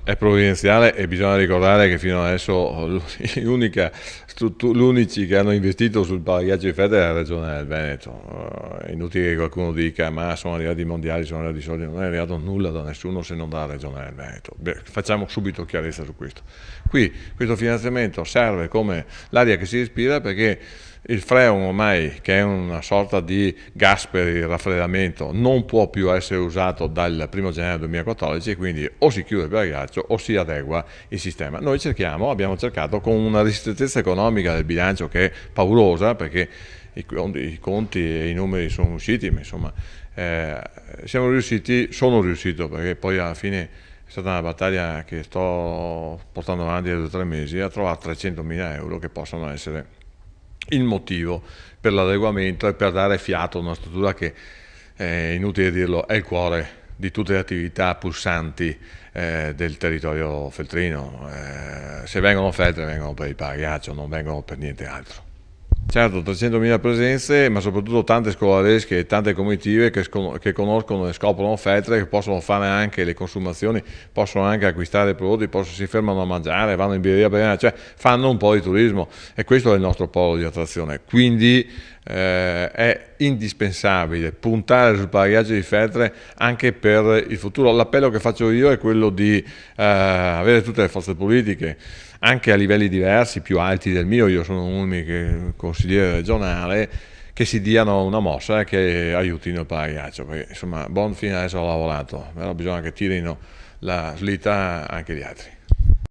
È provvidenziale e bisogna ricordare che fino adesso gli unici che hanno investito sul pagaggio di fede è la Regione del Veneto. È inutile che qualcuno dica ma sono arrivati i mondiali, sono arrivati i soldi, non è arrivato nulla da nessuno se non dalla Regione del Veneto. Beh, facciamo subito chiarezza su questo. Qui questo finanziamento serve come l'aria che si respira perché il freon ormai, che è una sorta di gas per il raffreddamento, non può più essere usato dal 1 gennaio 2014 e quindi o si chiude per ghiaccio o si adegua il sistema. Noi abbiamo cercato con una ristrettezza economica del bilancio che è paurosa perché i conti e i numeri sono usciti, ma insomma sono riuscito perché poi alla fine è stata una battaglia che sto portando avanti da 2 o 3 mesi a trovare 300.000 euro che possono essere il motivo per l'adeguamento e per dare fiato a una struttura che, è inutile dirlo, è il cuore di tutte le attività pulsanti del territorio feltrino. Se vengono Feltre vengono per il pagaccio, non vengono per niente altro. Certo, 300.000 presenze, ma soprattutto tante scolaresche e tante comitive che conoscono e scoprono Feltre, che possono fare anche le consumazioni, possono anche acquistare prodotti, si fermano a mangiare, vanno in birreria, cioè fanno un po' di turismo e questo è il nostro polo di attrazione. Quindi è indispensabile puntare sul pagaggio di Feltre anche per il futuro. L'appello che faccio io è quello di avere tutte le forze politiche anche a livelli diversi, più alti del mio, io sono un unico consigliere regionale, che si diano una mossa e che aiutino il pagaccio, perché insomma Bon fino adesso ha lavorato, però bisogna che tirino la slitta anche gli altri.